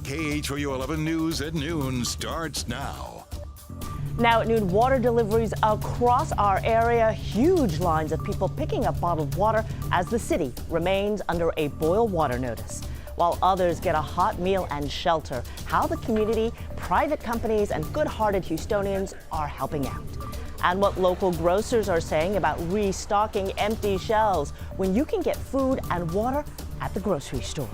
KHOU 11 News at noon starts now. Now at noon, water deliveries across our area. Huge lines of people picking up bottled water as the city remains under a boil water notice. While others get a hot meal and shelter, how the community, private companies, and good-hearted Houstonians are helping out. And what local grocers are saying about restocking empty shelves when you can get food and water at the grocery store.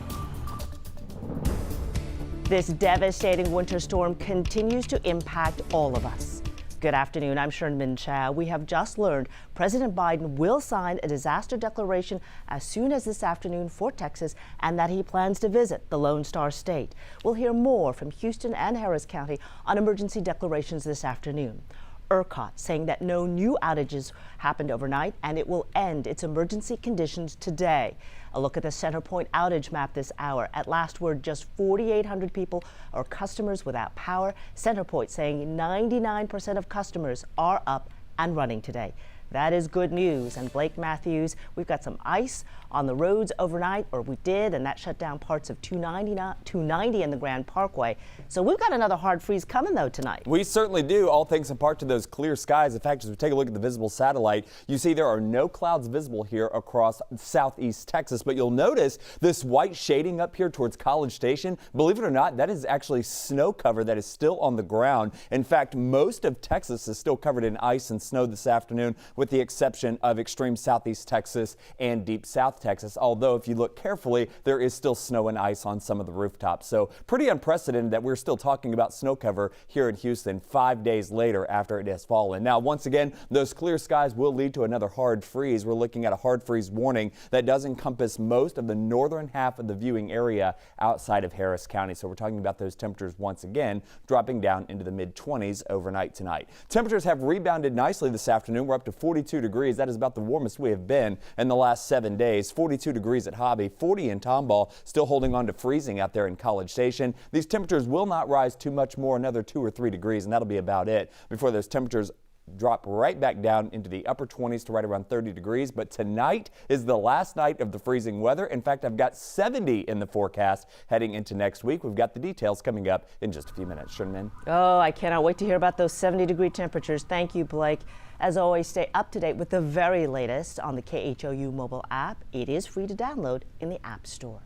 This devastating winter storm continues to impact all of us. Good afternoon, I'm Sherman Chow. We have just learned President Biden will sign a disaster declaration as soon as this afternoon for Texas, and that he plans to visit the Lone Star State. We'll hear more from Houston and Harris County on emergency declarations this afternoon. ERCOT saying that no new outages happened overnight and it will end its emergency conditions today. A look at the CenterPoint outage map this hour. At last word, just 4,800 people are customers without power. CenterPoint saying 99% of customers are up and running today. That is good news. And Blake Matthews, we've got some ice on the roads overnight, or we did, and that shut down parts of 290 in the Grand Parkway. So we've got another hard freeze coming, though, tonight. We certainly do, all thanks in part to those clear skies. In fact, as we take a look at the visible satellite, you see there are no clouds visible here across southeast Texas, but you'll notice this white shading up here towards College Station. Believe it or not, that is actually snow cover that is still on the ground. In fact, most of Texas is still covered in ice and snow this afternoon, with the exception of extreme southeast Texas and deep south Texas. Although if you look carefully, there is still snow and ice on some of the rooftops. So pretty unprecedented that we're still talking about snow cover here in Houston 5 days later after it has fallen. Now, once again, those clear skies will lead to another hard freeze. We're looking at a hard freeze warning that does encompass most of the northern half of the viewing area outside of Harris County. So we're talking about those temperatures once again dropping down into the mid-20s overnight tonight. Temperatures have rebounded nicely this afternoon. We're up to 42 degrees. That is about the warmest we have been in the last 7 days. 42 degrees at Hobby, 40 in Tomball, still holding on to freezing out there in College Station. These temperatures will not rise too much more, another 2 or 3 degrees, and that'll be about it before those temperatures drop right back down into the upper 20s to right around 30 degrees. But tonight is the last night of the freezing weather. In fact, I've got 70 in the forecast heading into next week. We've got the details coming up in just a few minutes. Sherman. Oh, I cannot wait to hear about those 70-degree temperatures. Thank you, Blake. As always, stay up to date with the very latest on the KHOU mobile app. It is free to download in the App Store.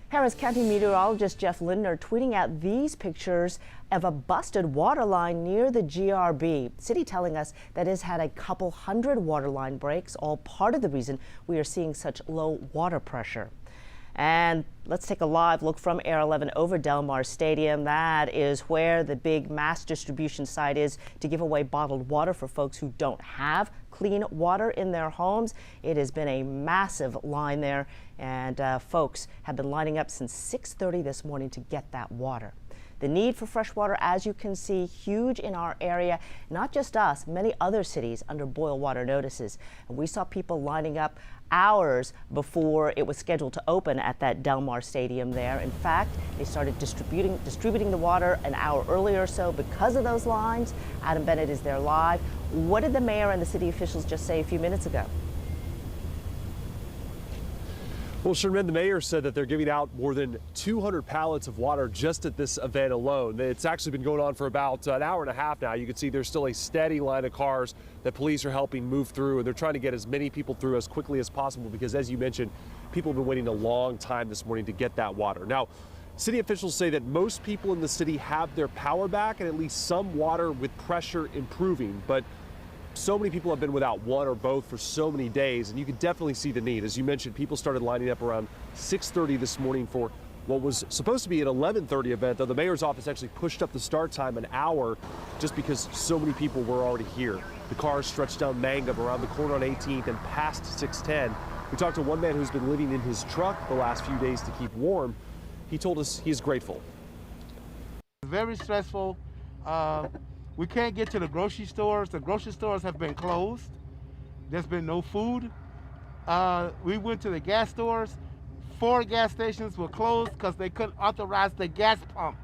Harris County meteorologist Jeff Lindner tweeting out these pictures of a busted water line near the GRB. City telling us that it's had a couple hundred water line breaks, all part of the reason we are seeing such low water pressure. And let's take a live look from Air 11 over Del Mar Stadium. That is where the big mass distribution site is to give away bottled water for folks who don't have clean water in their homes. It has been a massive line there, and folks have been lining up since 6:30 this morning to get that water. The need for fresh water, as you can see, huge in our area. Not just us, many other cities under boil water notices. And we saw people lining up hours before it was scheduled to open at that Del Mar Stadium there. In fact, they started distributing the water an hour earlier or so because of those lines. Adam Bennett is there live. What did the mayor and the city officials just say a few minutes ago? Well, Sherman, the mayor said that they're giving out more than 200 pallets of water just at this event alone. It's actually been going on for about an hour and a half now. You can see there's still a steady line of cars that police are helping move through, and they're trying to get as many people through as quickly as possible because, as you mentioned, people have been waiting a long time this morning to get that water. Now, city officials say that most people in the city have their power back and at least some water with pressure improving, but so many people have been without one or both for so many days, and you can definitely see the need. As you mentioned, people started lining up around 6:30 this morning for what was supposed to be an 11:30 event, though the mayor's office actually pushed up the start time an hour just because so many people were already here. The cars stretched down Mangum around the corner on 18th and past 610. We talked to one man who's been living in his truck the last few days to keep warm. He told us he's grateful. Very stressful. We can't get to the grocery stores. The grocery stores have been closed. There's been no food. We went to the gas stores. 4 gas stations were closed because they couldn't authorize the gas pumps.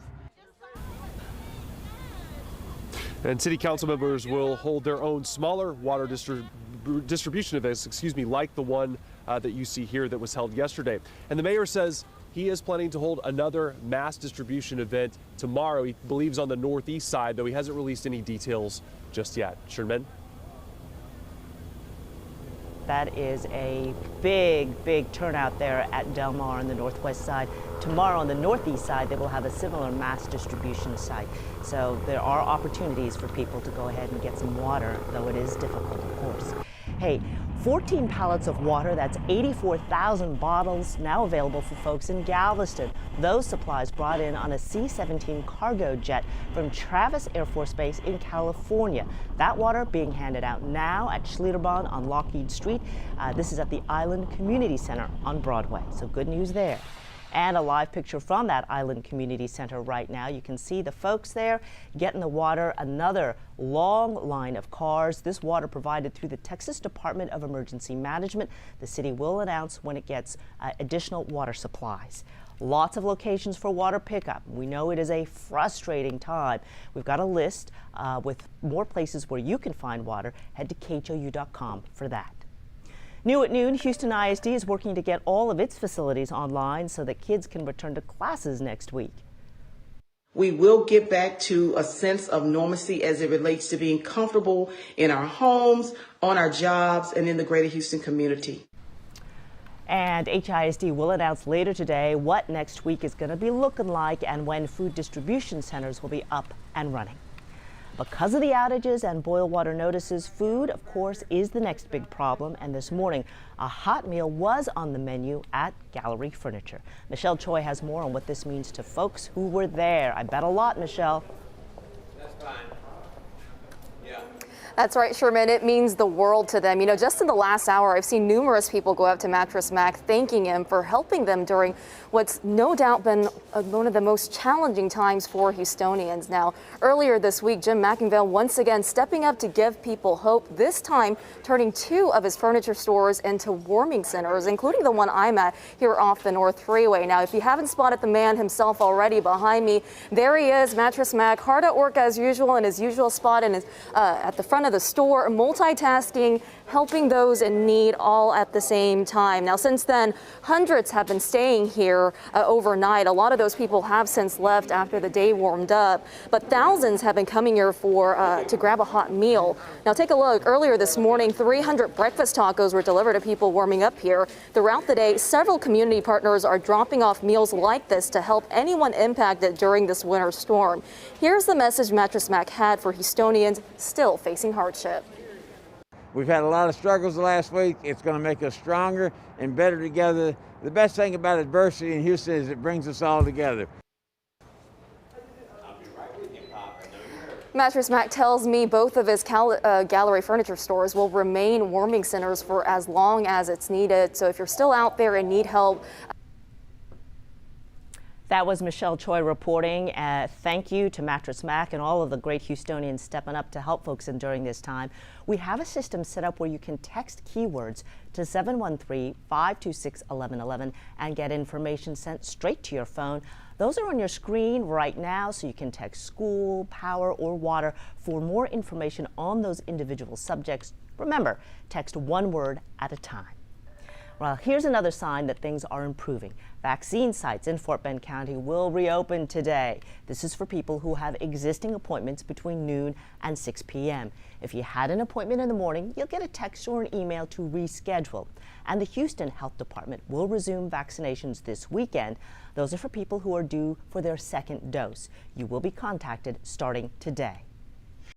And city council members will hold their own smaller water distribution events, like the one that you see here that was held yesterday. And the mayor says he is planning to hold another mass distribution event tomorrow. He believes on the northeast side, though he hasn't released any details just yet. Sherman? That is a big turnout there at Del Mar on the northwest side. Tomorrow on the northeast side, they will have a similar mass distribution site. So there are opportunities for people to go ahead and get some water, though it is difficult, of course. Hey, 14 pallets of water, that's 84,000 bottles now available for folks in Galveston. Those supplies brought in on a C-17 cargo jet from Travis Air Force Base in California. That water being handed out now at Schlitterbahn on Lockheed Street. This is at the Island Community Center on Broadway, so good news there. And a live picture from that Island Community Center right now. You can see the folks there getting the water. Another long line of cars. This water provided through the Texas Department of Emergency Management. The city will announce when it gets additional water supplies. Lots of locations for water pickup. We know it is a frustrating time. We've got a list with more places where you can find water. Head to khou.com for that. New at noon, Houston ISD is working to get all of its facilities online so that kids can return to classes next week. We will get back to a sense of normalcy as it relates to being comfortable in our homes, on our jobs, and in the greater Houston community. And HISD will announce later today what next week is going to be looking like and when food distribution centers will be up and running. Because of the outages and boil water notices, food, of course, is the next big problem. And this morning, a hot meal was on the menu at Gallery Furniture. Michelle Choi has more on what this means to folks who were there. I bet a lot, Michelle. That's fine. Yeah. That's right, Sherman. It means the world to them. You know, just in the last hour, I've seen numerous people go up to Mattress Mac thanking him for helping them during what's no doubt been one of the most challenging times for Houstonians. Now, earlier this week, Jim McIngvale once again stepping up to give people hope, this time turning 2 of his furniture stores into warming centers, including the one I'm at here off the North Freeway. Now, if you haven't spotted the man himself already behind me, there he is, Mattress Mac, hard at work as usual in his usual spot and at the front of the store, multitasking, helping those in need all at the same time. Now, since then, hundreds have been staying here overnight. A lot of those people have since left after the day warmed up, but thousands have been coming here to grab a hot meal. Now, take a look. Earlier this morning, 300 breakfast tacos were delivered to people warming up here. Throughout the day, several community partners are dropping off meals like this to help anyone impacted during this winter storm. Here's the message Mattress Mac had for Houstonians still facing hardship. We've had a lot of struggles the last week. It's going to make us stronger and better together. The best thing about adversity in Houston is it brings us all together. Mattress Mac tells me both of his Gallery Furniture stores will remain warming centers for as long as it's needed. So if you're still out there and need help. That was Michelle Choi reporting. Thank you to Mattress Mac and all of the great Houstonians stepping up to help folks in during this time. We have a system set up where you can text keywords to 713-526-1111 and get information sent straight to your phone. Those are on your screen right now, so you can text school, power, or water for more information on those individual subjects. Remember, text one word at a time. Well, here's another sign that things are improving. Vaccine sites in Fort Bend County will reopen today. This is for people who have existing appointments between noon and 6 p.m. If you had an appointment in the morning, you'll get a text or an email to reschedule. And the Houston Health Department will resume vaccinations this weekend. Those are for people who are due for their second dose. You will be contacted starting today.